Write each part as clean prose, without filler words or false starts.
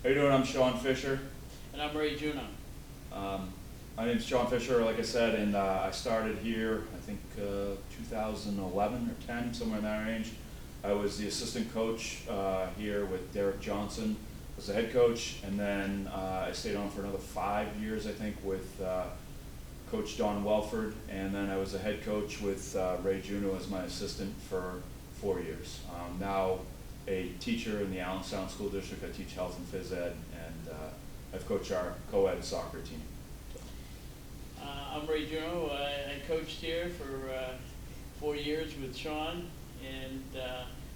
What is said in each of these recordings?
How you doing? I'm Sean Fischer. And I'm Ray Juneau. My name's Sean Fischer, like I said, and I started here, I think 2011 or 10, somewhere in that range. I was the assistant coach here with Derek Johnson, was the head coach, and then I stayed on for another 5 years, I think, with Coach Don Welford, and then I was a head coach with Ray Juneau as my assistant for 4 years. Now a teacher in the Allenstown School District. I teach health and phys ed, and I've coached our co-ed soccer team. I'm Ray Juneau. I coached here for 4 years with Sean, and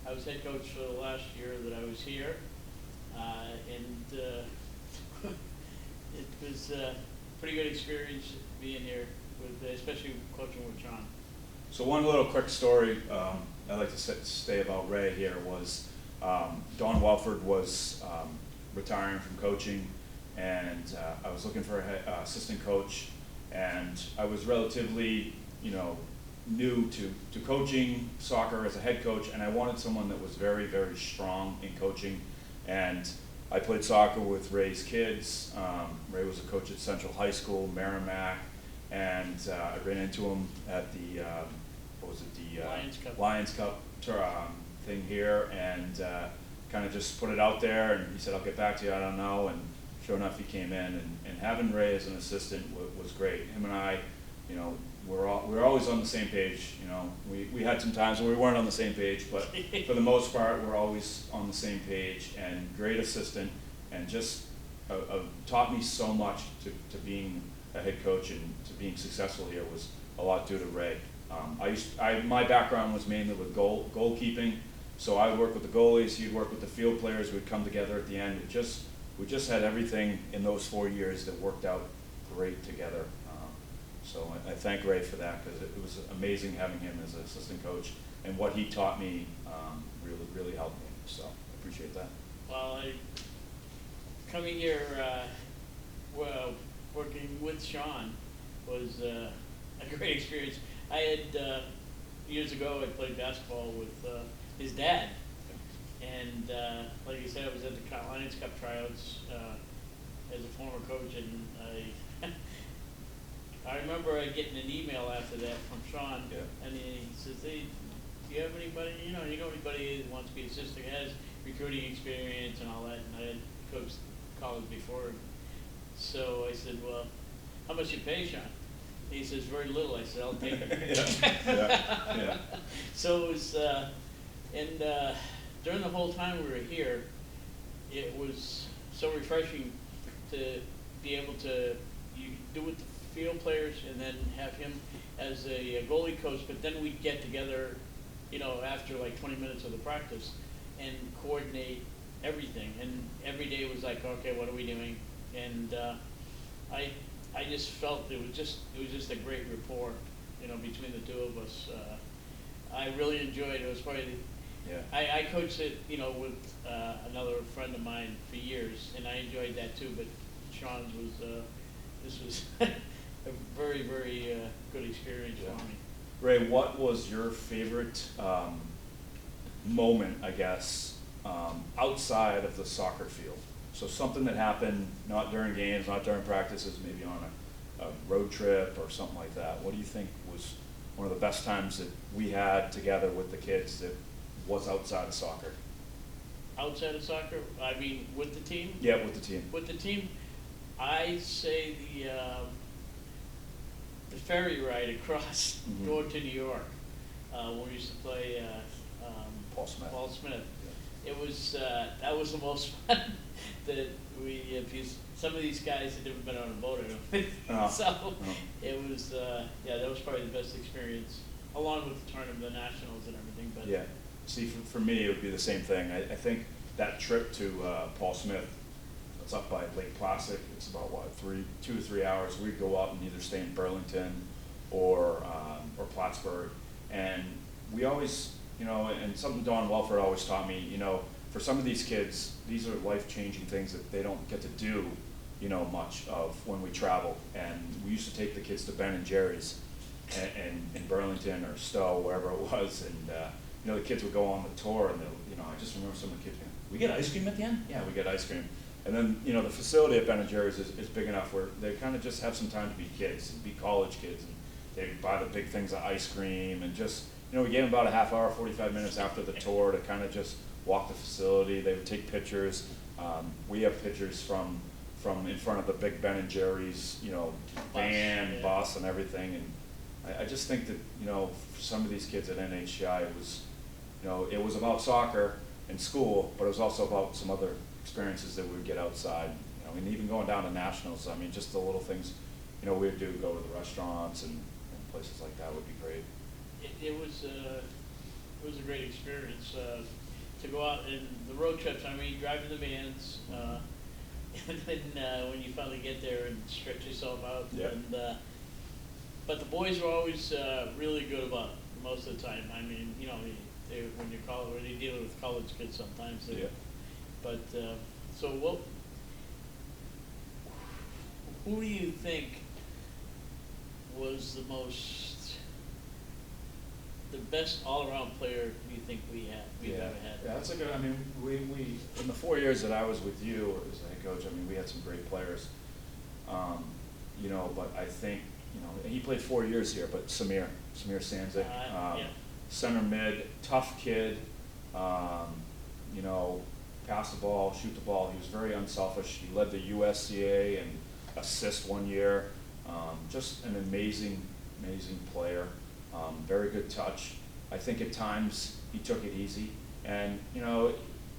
I was head coach for the last year that I was here. It was a pretty good experience being here, especially coaching with Sean. So one little quick story I'd like to say about Ray here was Don Welford was retiring from coaching, and I was looking for an assistant coach, and I was relatively, new to coaching soccer as a head coach, and I wanted someone that was very, very strong in coaching. And I played soccer with Ray's kids. Ray was a coach at Central High School, Merrimack, and I ran into him at the Lions Cup thing here, and kind of just put it out there, and he said, I'll get back to you, I don't know, and sure enough he came in, and having Ray as an assistant was great. Him and I, we're always on the same page. We had some times when we weren't on the same page, but for the most part we're always on the same page, and great assistant, and just taught me so much to being a head coach and to being successful here was a lot due to Ray. My background was mainly with goalkeeping, so I would work with the goalies, he'd work with the field players, we'd come together at the end. We just had everything in those 4 years that worked out great together. So I thank Ray for that, because it was amazing having him as an assistant coach, and what he taught me really helped me. So I appreciate that. Well, coming here, working with Sean was a great experience. I had, years ago, I played basketball with his dad. And like you said, I was at the Lions Cup tryouts as a former coach, and I remember getting an email after that from Sean, and he says, "Hey, do you have anybody, anybody that wants to be assistant, has recruiting experience and all that?" And I had coached college before. So I said, "Well, how much you pay, Sean?" He says, "Very little." I said, "I'll take it." Yeah. So it was, during the whole time we were here, it was so refreshing to be able to do with the field players, and then have him as a goalie coach. But then we'd get together, after like 20 minutes of the practice, and coordinate everything. And every day was like, okay, what are we doing? And I just felt it was just a great rapport, between the two of us. I really enjoyed it. It was probably I coached it, with another friend of mine for years, and I enjoyed that too. But Sean's this was a very, very good experience for me. Ray, what was your favorite moment, I guess, outside of the soccer field? So something that happened not during games, not during practices, maybe on a road trip or something like that. What do you think was one of the best times that we had together with the kids that was outside of soccer? Outside of soccer? I mean, with the team? Yeah, with the team. With the team, I'd say the ferry ride across North to New York, when we used to play Paul Smith. Yeah. It was that was the most fun that because some of these guys had never been on a boat, it was that was probably the best experience, along with the tournament, the nationals, and everything. But yeah, see, for me, it would be the same thing. I think that trip to Paul Smith, it's up by Lake Placid. It's about 2 or 3 hours. We'd go up and either stay in Burlington or Plattsburgh, and we always, and something Don Welford always taught me, for some of these kids, these are life-changing things that they don't get to do, much of when we travel. And we used to take the kids to Ben and Jerry's in Burlington or Stowe, wherever it was, and the kids would go on the tour, and I just remember some of the kids going, "We get ice cream at the end?" "Yeah, we get ice cream." And then, you know, the facility at Ben and Jerry's is big enough where they kind of just have some time to be kids, and be college kids, and they buy the big things of ice cream, and just, you know, we gave them about a half hour, 45 minutes after the tour to kind of just walk the facility. They would take pictures. We have pictures from in front of the big Ben and Jerry's, you know, van, bus, and everything. And I just think that, you know, for some of these kids at NHCI, it was, you know, it was about soccer and school, but it was also about some other experiences that we would get outside. You know, and even going down to nationals, I mean, just the little things, you know, we'd do, go to the restaurants and places like that would be great. It was a great experience to go out and the road trips. I mean, driving the vans, and then when you finally get there and stretch yourself out. Yep. And but the boys were always really good about it most of the time. I mean, you know, when you're dealing with college kids, sometimes. Yeah. But so what? Who do you think was the best all-around player you think we've ever had? Yeah, that's a good. I mean, we in the 4 years that I was with you as a head coach, I mean, we had some great players. You know, but I think, you know, he played 4 years here, but Samir Sanzik, Yeah. center mid, tough kid. You know, pass the ball, shoot the ball. He was very unselfish. He led the USCA and assist 1 year. Just an amazing player. Very good touch. I think at times he took it easy, and you know,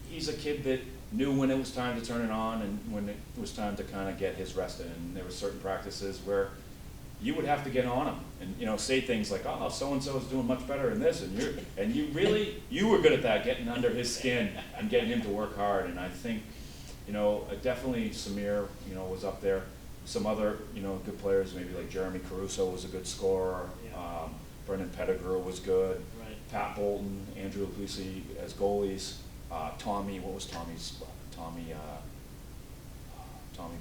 he's a kid that knew when it was time to turn it on and when it was time to kind of get his rest in. And there were certain practices where you would have to get on him and, you know, say things like, "Oh, so and so is doing much better in this," and you were good at that, getting under his skin and getting him to work hard. And I think, you know, definitely Samir, you know, was up there. Some other, you know, good players, maybe like Jeremy Caruso was a good scorer. Yeah. Brendan Pettigrew was good. Right. Pat Bolton, Andrew Lucy as goalies. Tommy, what was Tommy's? Tommy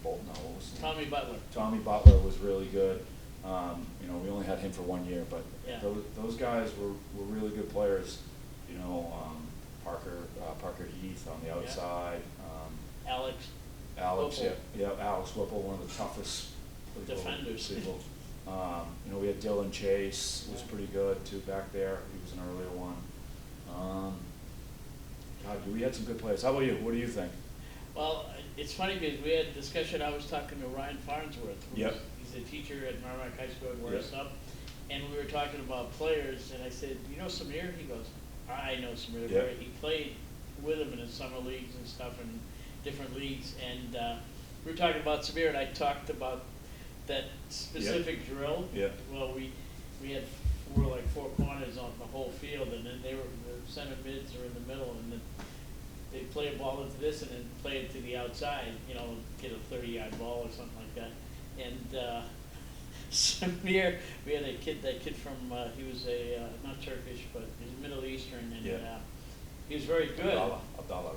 Bolton. No, what was his name? Tommy Butler. Tommy Butler was really good. You know, we only had him for 1 year, but Yeah. those guys were really good players. You know, Parker Heath on the outside. Alex Alex, Whipple. yeah, Alex Whipple, one of the toughest Defenders. people. You know, we had Dylan Chase, was pretty good too back there. He was an earlier one. God, we had some good players. How about you? What do you think? Well, it's funny because we had a discussion. I was talking to Ryan Farnsworth. Yep. He's a teacher at Merrimack High School in Yep. Warsaw. And we were talking about players, and I said, "You know Samir?" He goes, "I know Samir." Yep. He played with him in the summer leagues and stuff in different leagues. And we were talking about Samir, and I talked about that specific drill. Yeah. Well, we had four corners on the whole field, and then the center mids are in the middle, and then they play a ball into this and then play it to the outside, you know, get a 30-yard ball or something like that. And Samir, we had that kid from, he was not Turkish, but he was Middle Eastern, and Yeah. he was very good. Abdallah,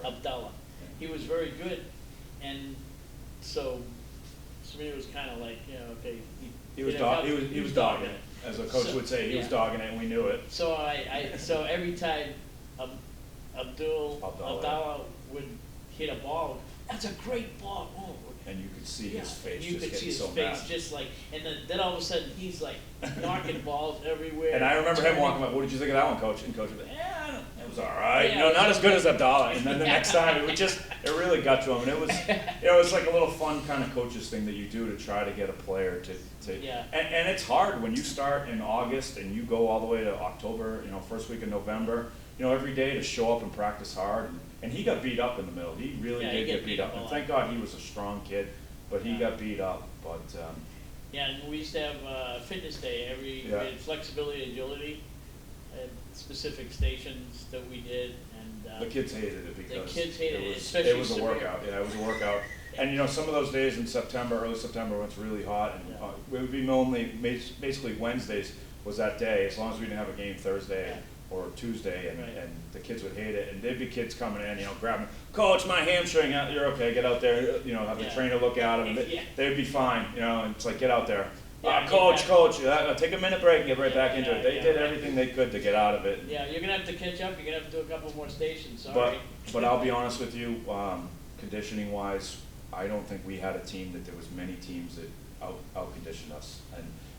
right? Abdallah. Yeah. He was very good, and so Samir was kind of like, you know, okay. He was dogging it, as a coach So, would say. He was yeah. dogging it, and we knew it. So so every time Abdallah would hit a ball, that's a great ball. Oh. And you could see Yeah, his face you just could getting see his so face mad. just like, and then all of a sudden he's like knocking balls everywhere. And I remember him turning. walking up, "What did you think of that one, Coach?" And Coach would be, "Yeah, it was all right. Yeah, You know, it not was as good okay." as Abdallah." And then the next time, it really got to him. And it was, you know, it's like a little fun kind of coaches thing that you do to try to get a player to. Yeah. And it's hard when you start in August and you go all the way to October, you know, first week of November, you know, every day to show up and practice hard. And he got beat up in the middle. He really Yeah, he did got get beat beat up. up a And lot. thank God he was a strong kid, but he Yeah. got beat up. But Yeah, and we used to have fitness day we Yeah. had flexibility, agility, and specific stations that we did, and the kids hated it because kids hated it, was, especially it was a Samir. workout. Yeah, it was a workout. And you know, some of those days in September, early September, when it's really hot, and Yeah. it would be normally basically Wednesdays was that day, as long as we didn't have a game Thursday Yeah. or Tuesday, and, Right. and the kids would hate it. And there'd be kids coming in, you know, grabbing, "Coach, my hamstring, you're okay, get out there," you know, have the Yeah. trainer look at them. Yeah. They'd be fine, you know, and it's like, "Get out there." Yeah, get Coach, back. Coach, take a minute break and get right Yeah, back into yeah, it. They yeah, did right. everything they could to get out of it. Yeah, you're gonna have to catch up. You're gonna have to do a couple more stations. But, Sorry. but I'll be honest with you, conditioning wise, I don't think we had a team that there was many teams that out-conditioned us.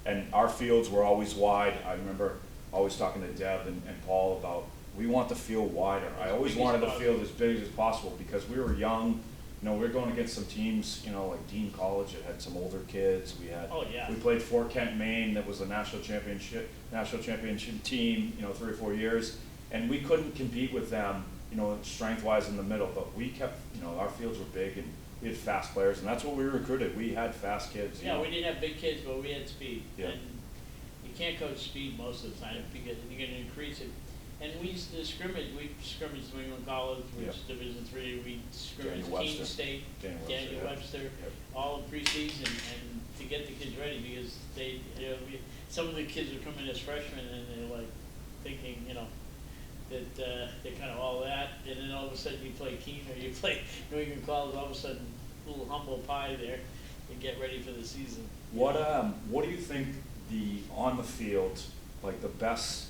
And our fields were always wide. I remember always talking to Deb and Paul about, we want the field wider. I always wanted the field as big as possible because we were young. You know, we were going against some teams, you know, like Dean College that had some older kids. We had, we played Fort Kent, Maine, that was a national championship team, you know, 3 or 4 years, and we couldn't compete with them, you know, strength-wise in the middle. But we kept, you know, our fields were big and we had fast players, and that's what we recruited. We had fast kids. Yeah, we didn't have big kids, but we had speed. Yeah. And you can't coach speed most of the time because you're going to increase it. And we used to scrimmage. We scrimmaged New England College, which is Division III. We scrimmaged Keene State, Daniel Webster, all in preseason, and to get the kids ready because they, you know, some of the kids would come in as freshmen and they're like thinking, you know, that they're kind of all that, and then all of a sudden you play Keene or you play New England College, all of a sudden a little humble pie there and get ready for the season. What do you think on the field, like the best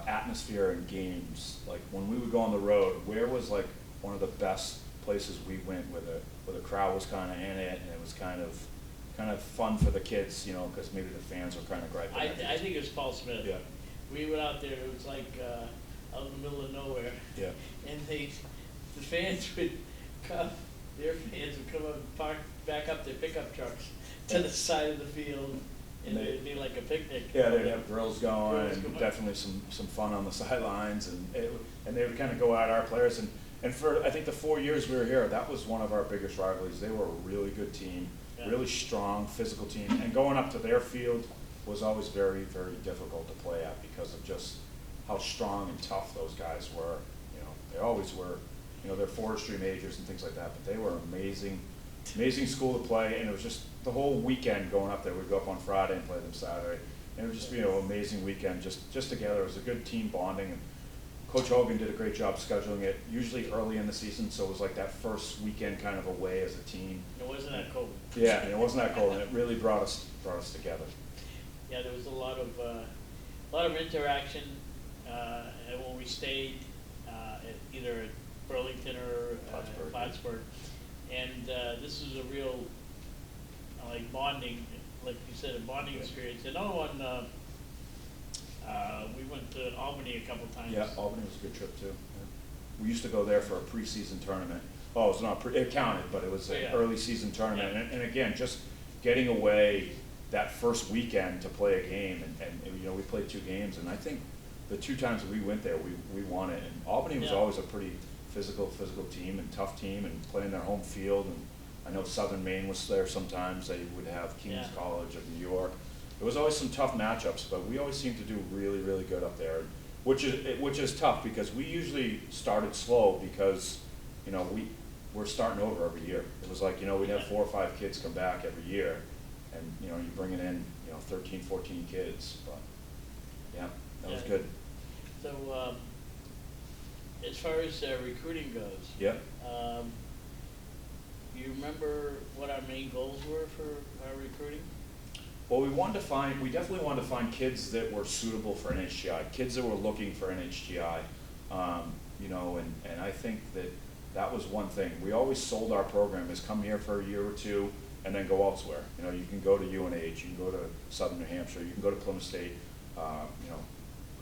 atmosphere in games, like when we would go on the road, where was like one of the best places we went where the crowd was kind of in it and it was kind of fun for the kids, you know, because maybe the fans were kind of griping. I think it was Paul Smith. Yeah. We went out there, it was like out in the middle of nowhere. Yeah. And the fans would come, their fans would come up and park back up their pickup trucks to the side of the field. And it'd be like a picnic. Yeah, they'd have grills going and definitely some fun on the sidelines, and they would kind of go at our players. And for I think the 4 years we were here, that was one of our biggest rivalries. They were a really good team, really strong, physical team, and going up to their field was always very, very difficult to play at because of just how strong and tough those guys were. You know, they always were. You know, they're forestry majors and things like that, but they were amazing school to play, and it was just the whole weekend going up there. We'd go up on Friday and play them Saturday, and it would just be an amazing weekend just together. It was a good team bonding, and Coach Hogan did a great job scheduling it, usually early in the season, so it was like that first weekend kind of away as a team. It wasn't that cold. Yeah, and it wasn't that cold, and it really brought us together. Yeah, there was a lot of interaction when we stayed at either at Burlington or Plattsburgh. And this is a real, like, bonding, like you said, a bonding experience. Another one, we went to Albany a couple times. Yeah, Albany was a good trip too. Yeah. We used to go there for a preseason tournament. Oh, it's not it counted, but it was an early season tournament. Yeah. And again, just getting away that first weekend to play a game, and you know, we played 2 games, and I think the 2 times that we went there, we won it. And Albany was always a pretty physical team and tough team, and playing their home field. And I know Southern Maine was there sometimes. They would have King's College of New York. There was always some tough matchups, but we always seemed to do really, really good up there, which is tough because we usually started slow because, you know, we're starting over every year. It was like, you know, we'd have 4 or 5 kids come back every year, and you know, you're bringing in, you know, 13, 14 kids. But yeah, that was good. So. As far as recruiting goes, you remember what our main goals were for our recruiting? Well, we definitely wanted to find kids that were suitable for NHGI, kids that were looking for NHGI, you know, and I think that was one thing. We always sold our program as come here for a year or 2 and then go elsewhere. You know, you can go to UNH, you can go to Southern New Hampshire, you can go to Plymouth State. You know,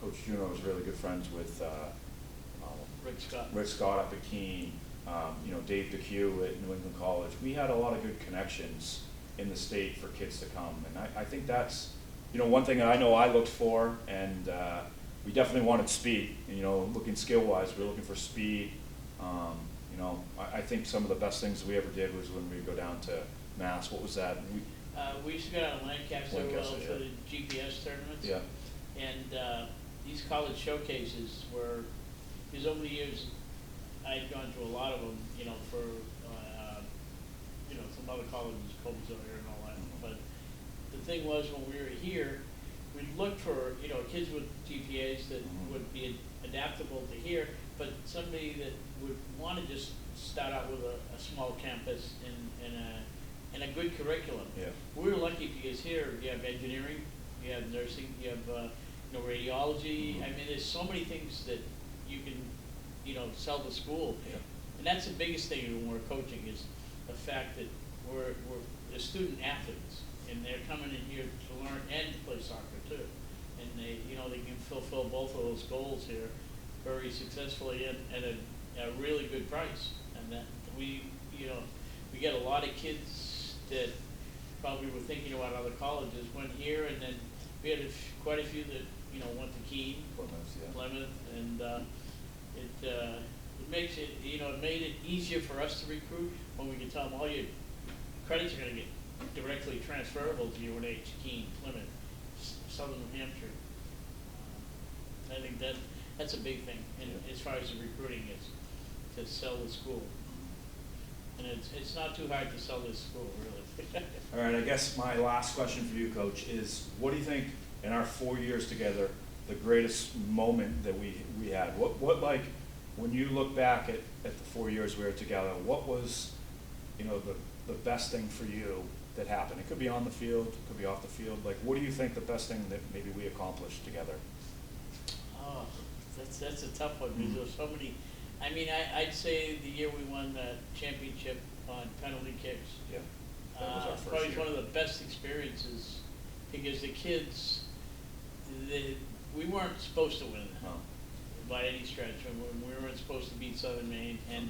Coach Juneau is really good friends with Rick Scott up at Keene, you know, Dave DeCue at New England College. We had a lot of good connections in the state for kids to come, and I think that's, you know, one thing that I know I looked for, and we definitely wanted speed. You know, looking skill-wise, we were looking for speed. You know, I think some of the best things we ever did was when we go down to Mass. What was that? We used to go down to Lancaster for the GPS tournaments. Yeah. And these college showcases were, because over the years, I had gone to a lot of them, you know, for, you know, some other colleges, Colby's here and all that. But the thing was, when we were here, we looked for, you know, kids with GPAs that would be adaptable to here, but somebody that would want to just start out with a small campus and a good curriculum. Yeah. We were lucky because here you have engineering, you have nursing, you have you know, radiology. I mean, there's so many things that you can, you know, sell to school. Yeah. And that's the biggest thing when we're coaching is the fact that we're student athletes, and they're coming in here to learn and to play soccer too. And they, you know, they can fulfill both of those goals here very successfully and at a really good price. And that we, you know, we get a lot of kids that probably were thinking about other colleges, went here, and then we had quite a few that, you know, went to Keene, Plymouth, and it makes it, you know, it made it easier for us to recruit when we could tell them all your credits are going to get directly transferable to UNH, Keene, Plymouth, Southern New Hampshire. I think that's a big thing, and as far as the recruiting is, to sell the school. And it's not too hard to sell this school, really. All right, I guess my last question for you, Coach, is what do you think in our 4 years together, the greatest moment that we had? What like, when you look back at the 4 years we were together, what was, you know, the best thing for you that happened? It could be on the field, it could be off the field. Like, what do you think the best thing that maybe we accomplished together? Oh, that's a tough one, because there's so many. I mean, I'd say the year we won the championship on penalty kicks. Yeah, that was our first probably year. one of the best experiences, because the kids, we weren't supposed to win by any stretch. We weren't supposed to beat Southern Maine, and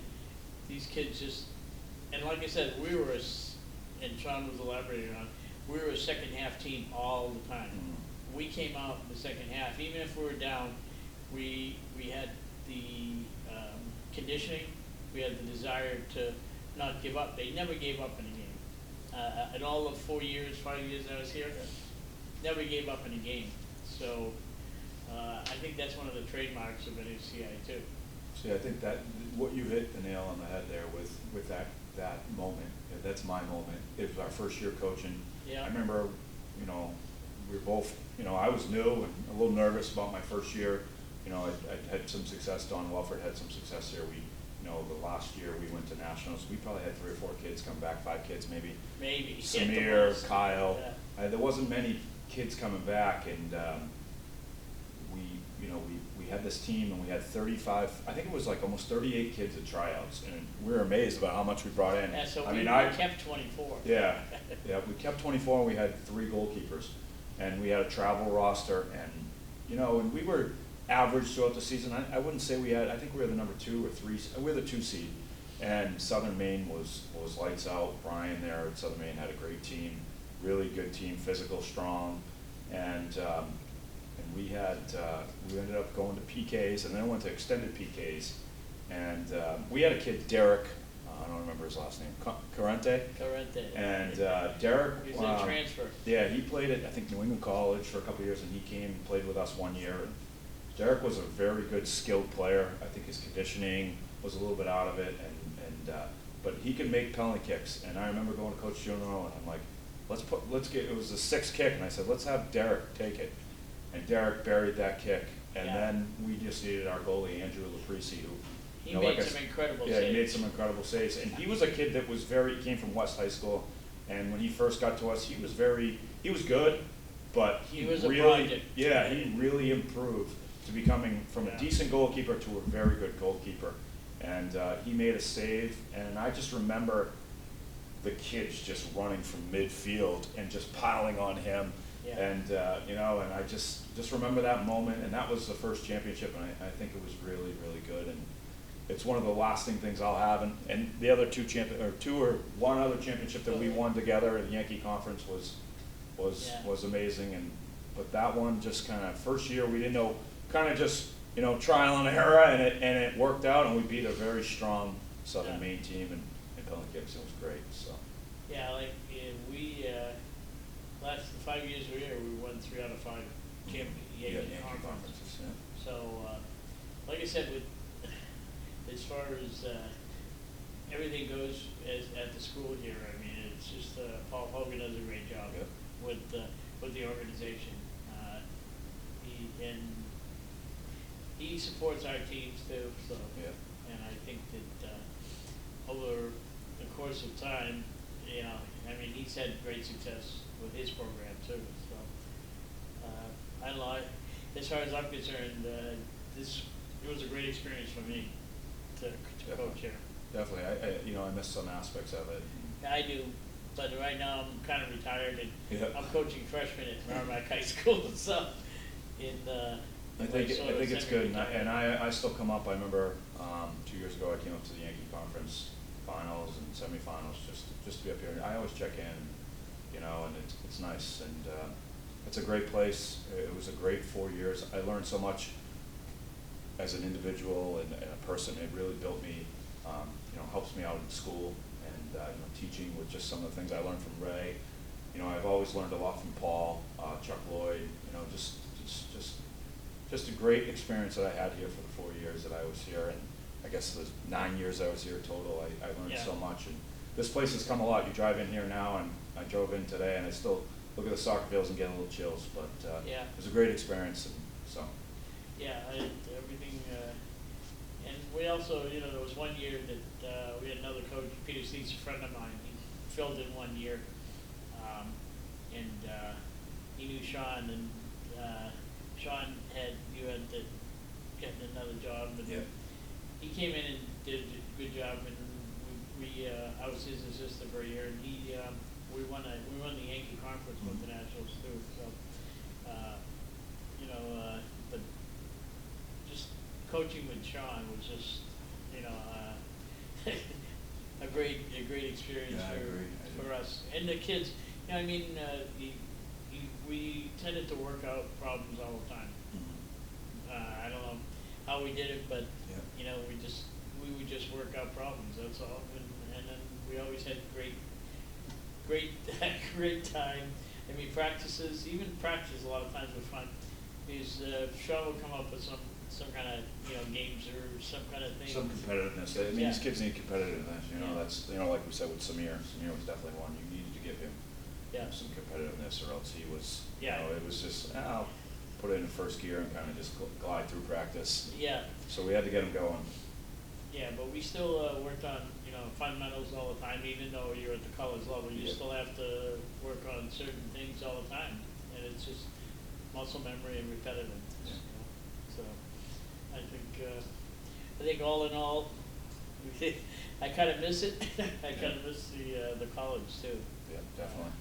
these kids just, and like I said, we were and Sean was elaborating on, we were a second half team all the time. Mm-hmm. We came out in the second half, even if we were down, we had the conditioning, we had the desire to not give up. They never gave up in a game. In all of 5 years I was here, never gave up in a game. So I think that's one of the trademarks of NHCI too. See, I think that what you hit the nail on the head there with that moment. That's my moment. It was our first year coaching. Yeah. I remember, you know, we were both, you know, I was new and a little nervous about my first year. You know, I'd had some success. Don Welford had some success here. We, you know, the last year we went to nationals. We probably had 3 or 4 kids come back, 5 kids maybe. Maybe. Samir, Kyle. Yeah. There wasn't many kids coming back, and we, you know, we had this team, and we had 35. I think it was like almost 38 kids at tryouts, and we were amazed about how much we brought in. Yeah, so I we mean, kept 24. Yeah, yeah, we kept 24, and we had 3 goalkeepers, and we had a travel roster, and you know, and we were average throughout the season. I wouldn't say we had. I think we were the number 2 or 3. We were the 2 seed, and Southern Maine was lights out. Brian there at Southern Maine had a great team, really good team, physical, strong, and we had we ended up going to PKs, and then went to extended PKs, and we had a kid, Derek. I don't remember his last name. Carente. And Derek. He was a transfer. Yeah, he played at, I think, New England College for a couple of years, and he came and played with us 1 year. And Derek was a very good, skilled player. I think his conditioning was a little bit out of it, but he could make penalty kicks. And I remember going to Coach Juneau, and I'm like, it was the 6th kick, and I said, let's have Derek take it. And Derek buried that kick, and then we just needed our goalie, Andrew Laprisi, who he made some incredible saves. Yeah, he made some incredible saves, and he was a kid that was he came from West High School, and when he first got to us, he was good, but he was really, a project. Yeah, he really improved to becoming from a decent goalkeeper to a very good goalkeeper, and he made a save, and I just remember the kids just running from midfield and just piling on him. Yeah. And you know, and I just remember that moment, and that was the first championship, and I think it was really, really good, and it's one of the lasting things I'll have. And the other one other championship that we won together at the Yankee Conference was amazing, but that one just kind of, first year we didn't know, kind of just, you know, trial and error, and it worked out, and we beat a very strong Southern Maine team in penalty kicks. It was great. So yeah, like we. Last 5 years we were here, we won 3 out of 5 Yankee conferences. Yeah. So, like I said, as far as everything goes at the school here, I mean, it's just Paul Hogan does a great job with the organization. He supports our teams too. So, and I think that over the course of time, you know, I mean, he's had great success with his program too. So I don't know. As far as I'm concerned, it was a great experience for me to coach here. definitely. You know, I miss some aspects of it. I do, but right now I'm kind of retired and Yeah. I'm coaching freshmen at Merrimack High School and stuff in, I think it's good, and I still come up. I remember 2 years ago I came up to the Yankee Conference Finals and semifinals just to be up here. And I always check in, you know, and it's nice, and it's a great place. It was a great 4 years. I learned so much as an individual and a person. It really built me, you know, helps me out in school and you know, teaching with just some of the things I learned from Ray. You know, I've always learned a lot from Paul, Chuck Lloyd. You know, just a great experience that I had here for the 4 years that I was here, and I guess the 9 years I was here total. I learned so much, and this place has come a lot. You drive in here now, and I drove in today, and I still look at the soccer fields and get a little chills. But Yeah. it was a great experience, and so. Yeah, everything, and we also, you know, there was 1 year that we had another coach, Peter Steeds, a friend of mine. He filled in 1 year, and he knew Sean, and Sean had to get another job, and Yeah. he came in and did a good job, and I was his assistant for a year, and we won the Yankee Conference with the Nationals too. So, you know, but just coaching with Sean was just, you know, a great experience Yeah, I agree. for us and the kids. You know, I mean, we tended to work out problems all the time. I don't know how we did it, but Yeah. you know, we would just work out problems. That's all, and then we always had great time. I mean, even practices a lot of times were fun. Because Sean would come up with some kind of, you know, games or some kind of thing. Some competitiveness. I mean, Yeah. these kids need competitiveness. You know, Yeah. that's, you know, like we said with Samir. Samir was definitely one. You needed to give him Yeah. some competitiveness, or else he was. Yeah. You know, it was just I'll put it in first gear and kind of just glide through practice. Yeah. So we had to get him going. Yeah, but we still worked on, you know, fundamentals all the time. Even though you're at the college level, you Yeah. still have to work on certain things all the time, and it's just muscle memory and repetitiveness. Yeah. You know? So I think all in all, I kind of miss it. I kind of miss the college too. Yeah, definitely.